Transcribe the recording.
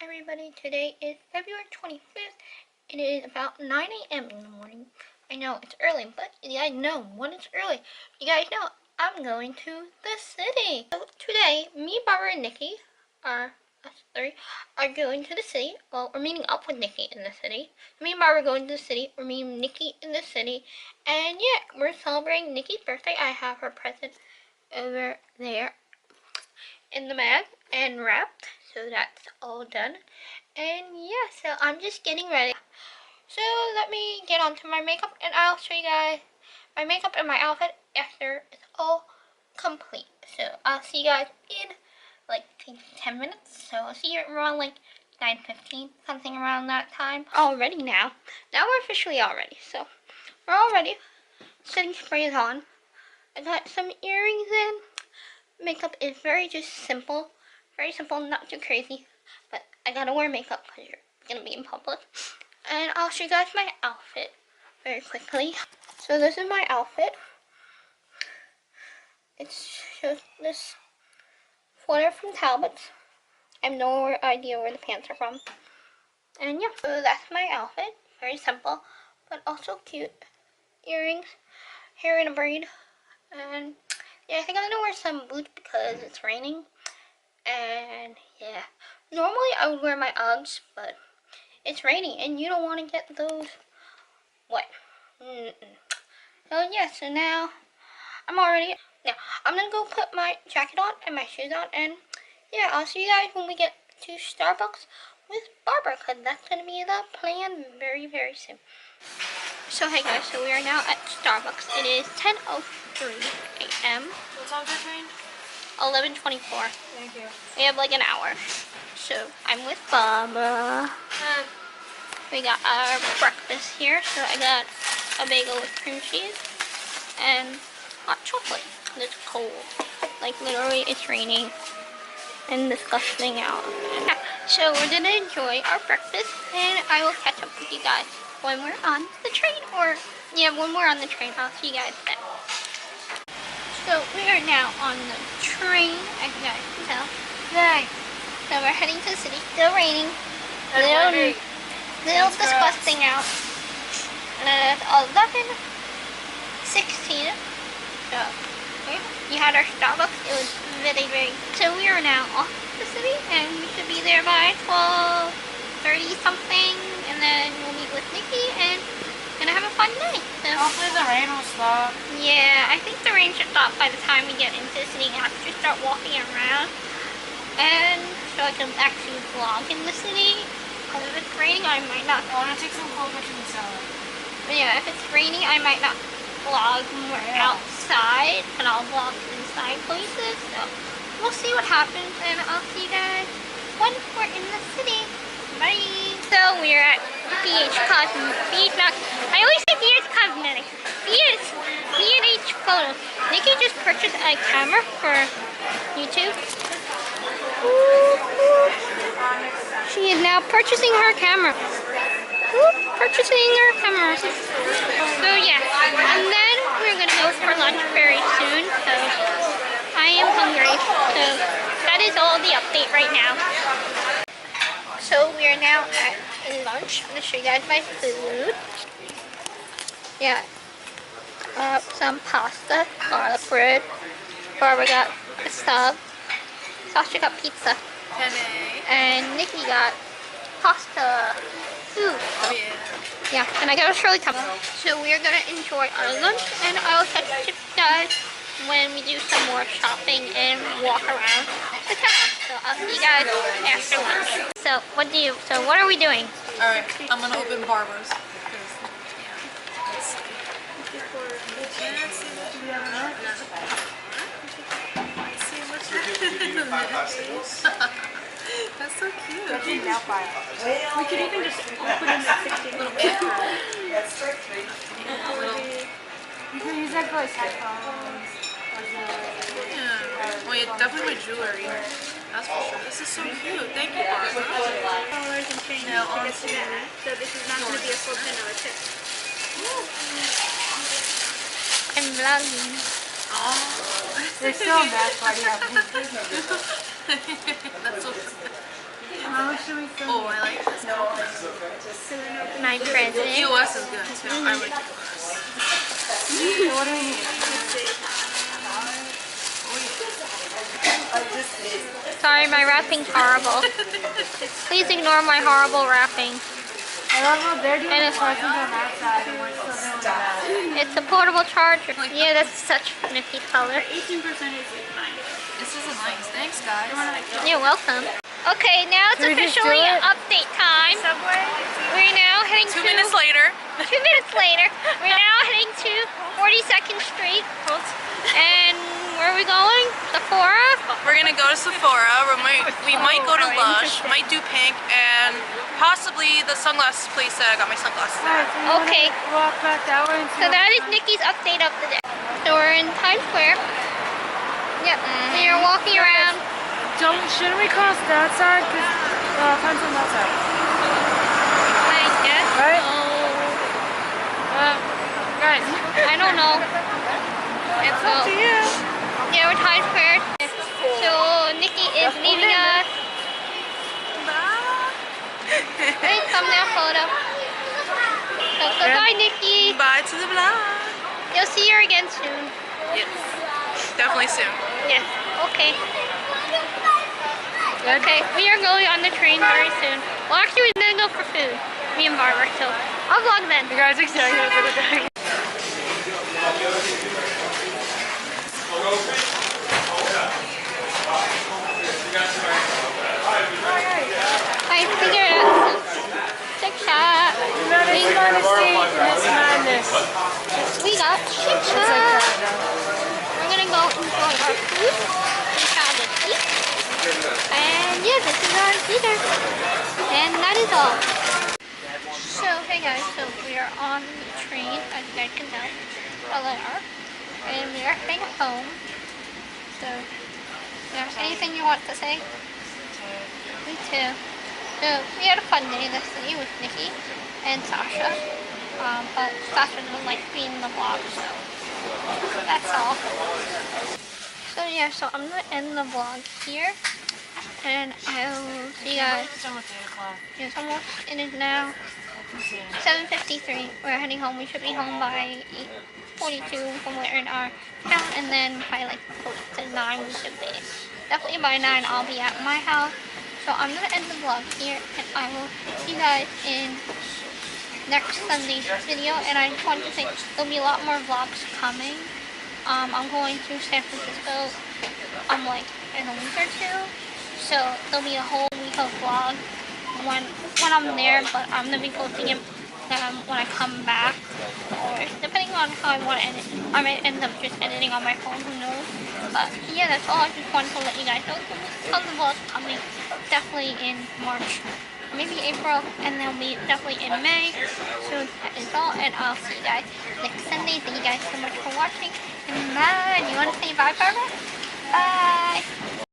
everybody. Today is February 25th. It is about 9 a.m. in the morning. I know it's early, but you guys know when it's early. You guys know I'm going to the city. So today, me, Barbara, and Nikki us three are going to the city. Well, we're meeting up with Nikki in the city. Me and Barbara are going to the city. We're meeting Nikki in the city. And yeah, we're celebrating Nikki's birthday. I have her present over there in the bag and wrapped, so that's all done. And yeah, so I'm just getting ready. So let me get onto my makeup and I'll show you guys my makeup and my outfit after it's all complete. So I'll see you guys in like 10 minutes. So I'll see you around like 9:15, something around that time. All ready now. Now we're officially all ready. So we're all ready. Setting spray is on. I got some earrings in. Makeup is very simple, not too crazy, but I gotta wear makeup because you're gonna be in public. And I'll show you guys my outfit very quickly. So this is my outfit. It's just this sweater from Talbot's. I have no idea where the pants are from. And yeah, so that's my outfit. Very simple, but also cute. Earrings, hair in a braid, and yeah, I think I'm gonna wear some boots because it's raining. And yeah, normally I would wear my Uggs, but it's raining and you don't want to get those wet. So yeah, so now I'm all ready. Now I'm gonna go put my jacket on and my shoes on, and yeah, I'll see you guys when we get to Starbucks with Barbara, because that's gonna be the plan very soon. So hey guys, so we are now at Starbucks. It is 10:03 a.m. What time's your train? 11:24. Thank you. We have like an hour. So I'm with Barbara. We got our breakfast here. So I got a bagel with cream cheese and hot chocolate. It's cold. Like literally it's raining and disgusting out. So we're gonna enjoy our breakfast and I will catch up with you guys when we're on the train, or yeah, when we're on the train. I'll see you guys then. So we are now on the train, as you guys can tell. Right. So we're heading to the city. Still raining. Little disgusting out. And it's 11:16. So we had our Starbucks. It was very. So we are now off the city, and we should be there by 12:30 something. And then we'll meet with Nikki and gonna have a fun night. So hopefully the rain will stop. Yeah, I think the rain should stop by the time we get into the city and actually start walking around. And so I can actually vlog in the city. Because if it's raining, I might not. I want to take some cool pictures inside. But yeah, if it's raining, I might not vlog more outside, and I'll vlog inside places. So we'll see what happens, and I'll see you guys when we're in the city. Bye. So we're at BH Cosmetics. I always say BH Cosmetics. BH Photos. Nikki just purchased a camera for YouTube. She is now purchasing her camera. So yeah, and then we're gonna go for lunch very soon. So I am hungry. So that is all the update right now. So we are now at lunch. I'm gonna show you guys my food. Yeah, some pasta, garlic bread. Barbara got a sub. Sasha got pizza. And Nikki got pasta. Ooh. Oh yeah. Yeah, and I got a Shirley cup. So we are gonna enjoy our lunch, and I will catch you guys when we do some more shopping and walk around the town. So I'll see you guys after lunch. So what are we doing? Alright, I'm gonna open Barbara's. That's so cute. We could even just open it at 16. You can use that for like headphones. Yeah. Well, yeah, definitely my jewelry. That's for sure. This is so cute. Thank you, Barbara. Dollars and change to get together. So this is not going to be a full $10 tip. I'm vlogging. Oh. They're still a bad party. That's so cute. Oh, I like this. My president. US is good too. I like US. What do we need? Sorry, my rapping's horrible. Please ignore my horrible rapping. I love how they're doing the charging on that side and we're still doing that. It's a portable charger. Yeah, that's such Nikki color. 18% is fine. This is nice. Thanks, guys. You're welcome. Okay, now it's Should we just officially do it? update time. Subway. We're now heading 2 to... minutes later. 2 minutes later. We're now heading to 42nd Street. And where are we going? Sephora? We're gonna go to Sephora. We might go to Lush. Might do Pink and possibly the sunglasses place that I got my sunglasses at. Okay. Walk back that way. So that is Nikki's update of the day. So we're in Times Square. Yep. We are walking around. Shouldn't we cross that side? Because friends on that side. I guess. Right? So, Guys. I don't know. Let's go. To you. Yeah, we're Times Square. So Nikki is leaving us. Hey, thumbnail photo. So goodbye, Nikki. Bye to the vlog. You'll see her again soon. Yes. Definitely soon. Yes. Okay. Okay, we are going on the train very soon. Well, actually, we're gonna go for food. Me and Barbara. So I'll vlog then. You guys are excited for the day. I figured it out. Chick shot. We got chick shot. We're gonna go enjoy our food. We found a seat. And yeah, this is our theater. And that is all. So hey guys, so we are on the train, as you guys can tell. LR. And we are heading home. So there's anything you want to say? Me too. So we had a fun day yesterday with Nikki and Sasha. But Sasha doesn't like being in the vlog, so that's all. So yeah, so I'm gonna end the vlog here. And I will see you guys. It's almost, it is now 7:53. We're heading home. We should be home by 8:42 when we're in our town, and then by like close to 9 we should be. Definitely by 9 I'll be at my house. So I'm gonna end the vlog here, and I will see you guys in next Sunday's video. And I just wanted to say there'll be a lot more vlogs coming. I'm going to San Francisco like in a week or two, so there'll be a whole week of vlogs when I'm there, but I'm gonna be posting it when I come back, or depending on how I want to edit. I might end up just editing on my phone, who knows. But yeah, that's all. I just wanted to let you guys know tons of vlogs coming, definitely in March, maybe April, and they'll be definitely in May. So that is all, and I'll see you guys next Sunday. Thank you guys so much for watching, and bye. You want to say bye, Barbara? Bye.